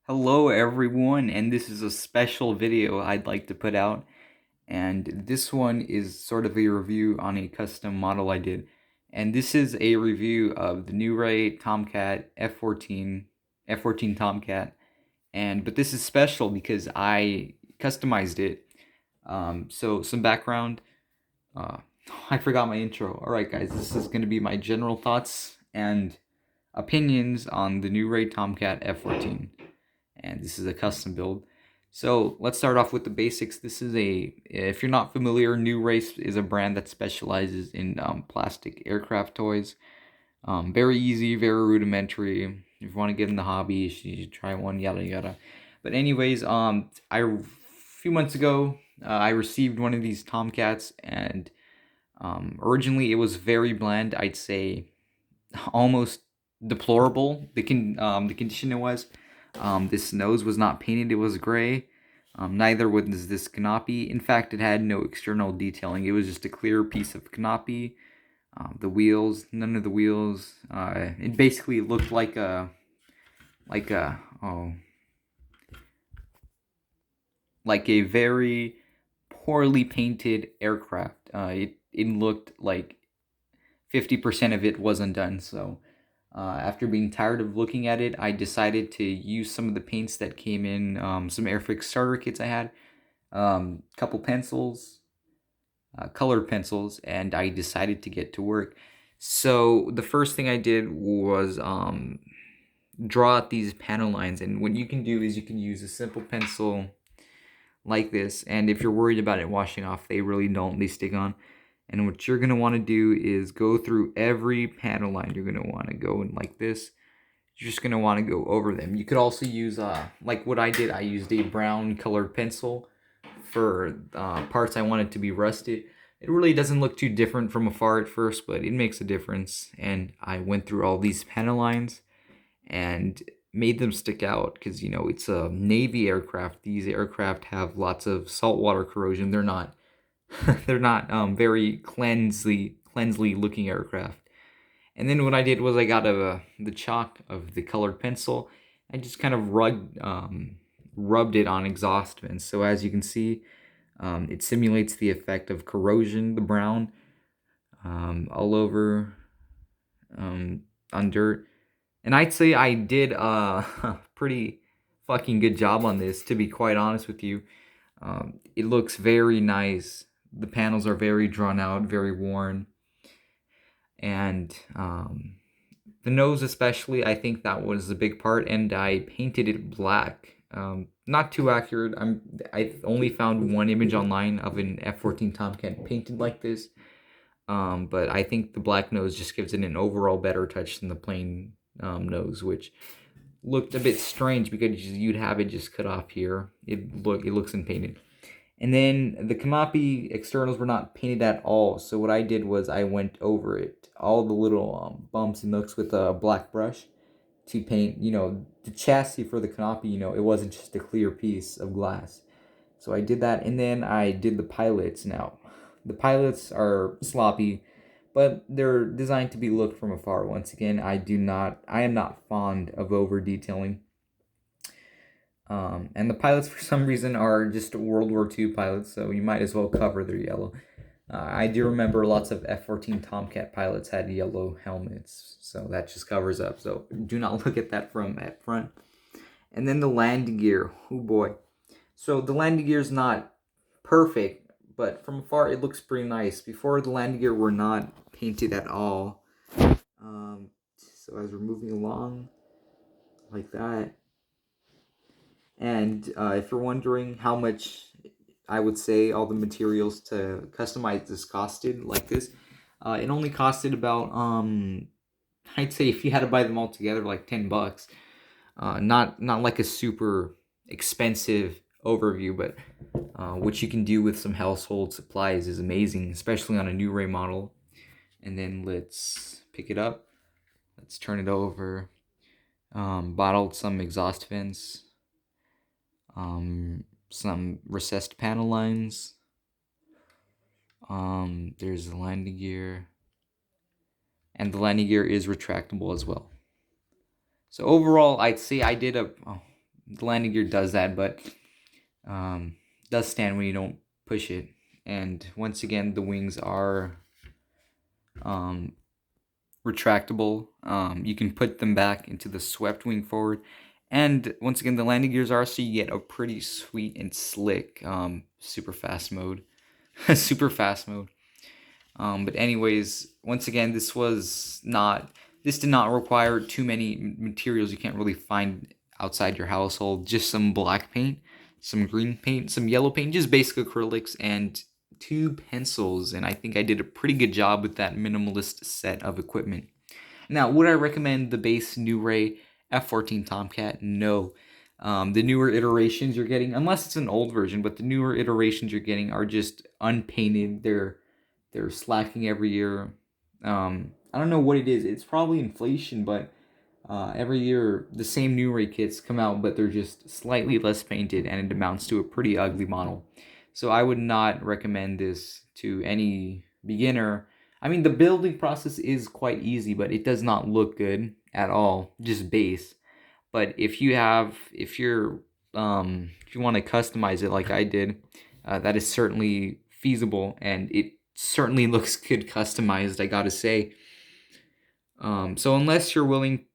Hello everyone, and this is a special video I'd like to put out. And this one is sort of a review on a custom model I did. And this is a review of the new Ray Tomcat F-14 Tomcat. But this is special because I customized it. So some background. Uh, I forgot my intro. All right, guys, this is going to be my general thoughts and opinions on the new Ray Tomcat F-14, and this is a custom build. So let's start off with the basics. If you're not familiar, New Race is a brand that specializes in plastic aircraft toys. Very easy, very rudimentary. If you want to get in the hobby, you should try one, yada yada. But anyways, a few months ago, I received one of these Tomcats, and originally it was very bland. I'd say almost deplorable. The condition it was. This nose was not painted, it was gray. Neither was this canopy. In fact, it had no external detailing. It was just a clear piece of canopy. The wheels, none of the wheels. It basically looked like a, oh, like a very poorly painted aircraft. It looked like 50% of it wasn't done. So after being tired of looking at it, I decided to use some of the paints that came in some Airfix starter kits I had, couple pencils, colored pencils, and I decided to get to work. So the first thing I did was draw out these panel lines, and what you can do is you can use a simple pencil like this, and if you're worried about it washing off, they really don't, they stick on. And what you're going to want to do is go through every panel line. You're going to want to go in like this. You're just going to want to go over them. You could also use, like what I did, I used a brown colored pencil for parts I wanted to be rusted. It really doesn't look too different from afar at first, but it makes a difference. And I went through all these panel lines and made them stick out because, you know, it's a Navy aircraft. These aircraft have lots of saltwater corrosion. They're not they're not very cleansly looking aircraft. And then what I did was I got the chalk of the colored pencil. I just kind of rubbed it on exhaust vents. So as you can see, it simulates the effect of corrosion, the brown, all over on dirt. And I'd say I did a pretty fucking good job on this, to be quite honest with you. It looks very nice. The panels are very drawn out, very worn. And the nose especially, I think that was a big part, and I painted it black. Not too accurate. I only found one image online of an F-14 Tomcat painted like this. But I think the black nose just gives it an overall better touch than the plain nose, which looked a bit strange because you'd have it just cut off here. It looks unpainted. And then the canopy externals were not painted at all. So what I did was I went over it, all the little bumps and nooks with a black brush to paint, you know, the chassis for the canopy, you know, it wasn't just a clear piece of glass. So I did that, and then I did the pilots. Now, the pilots are sloppy, but they're designed to be looked from afar. Once again, I am not fond of over detailing. And the pilots, for some reason, are just World War II pilots, so you might as well cover their yellow. I do remember lots of F-14 Tomcat pilots had yellow helmets, so that just covers up. So do not look at that from at front. And then the landing gear, oh boy. So the landing gear is not perfect, but from afar it looks pretty nice. Before, the landing gear were not painted at all. So as we're moving along like that, and if you're wondering how much I would say all the materials to customize this costed like this, it only costed about I'd say if you had to buy them all together, like $10. Not like a super expensive overview, but what you can do with some household supplies is amazing, especially on a new Ray model. And then let's pick it up. Let's turn it over. Bottled some exhaust vents. Some recessed panel lines. There's the landing gear. And the landing gear is retractable as well. So overall, I'd say I did a The landing gear does that, but does stand when you don't push it. And once again, the wings are retractable. You can put them back into the swept wing forward. And once again, the landing gears are so you get a pretty sweet and slick super fast mode. Super fast mode. But anyways, once again, this did not require too many materials you can't really find outside your household. Just some black paint, some green paint, some yellow paint, just basic acrylics, and 2 pencils. And I think I did a pretty good job with that minimalist set of equipment. Now, would I recommend the base New Ray F-14 Tomcat? No. The newer iterations you're getting, unless it's an old version, but the newer iterations you're getting are just unpainted. They're slacking every year. I don't know what it is. It's probably inflation, but every year the same New Ray kits come out, but they're just slightly less painted, and it amounts to a pretty ugly model. So I would not recommend this to any beginner. I mean, the building process is quite easy, but it does not look good at all. Just base. But if you if you want to customize it like I did, that is certainly feasible, and it certainly looks good customized, I gotta say. So unless you're willing,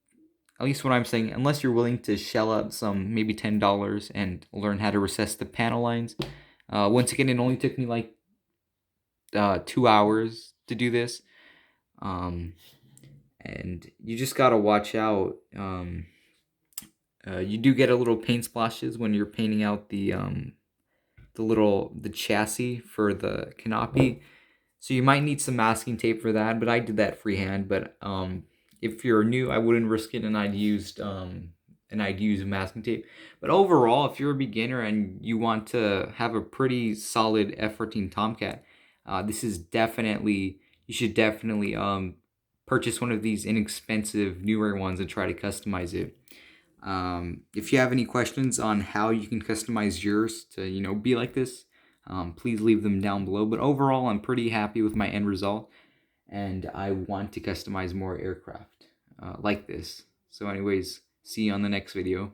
at least what I'm saying, unless you're willing to shell out some maybe $10 and learn how to recess the panel lines, once again, it only took me like 2 hours to do this. And you just gotta watch out. You do get a little paint splashes when you're painting out the chassis for the canopy. So you might need some masking tape for that, but I did that freehand. But if you're new, I wouldn't risk it, and I'd use masking tape. But overall, if you're a beginner and you want to have a pretty solid F-14 Tomcat, this is you should definitely purchase one of these inexpensive newer ones and try to customize it. If you have any questions on how you can customize yours to, be like this, please leave them down below. But overall, I'm pretty happy with my end result, and I want to customize more aircraft like this. So anyways, see you on the next video.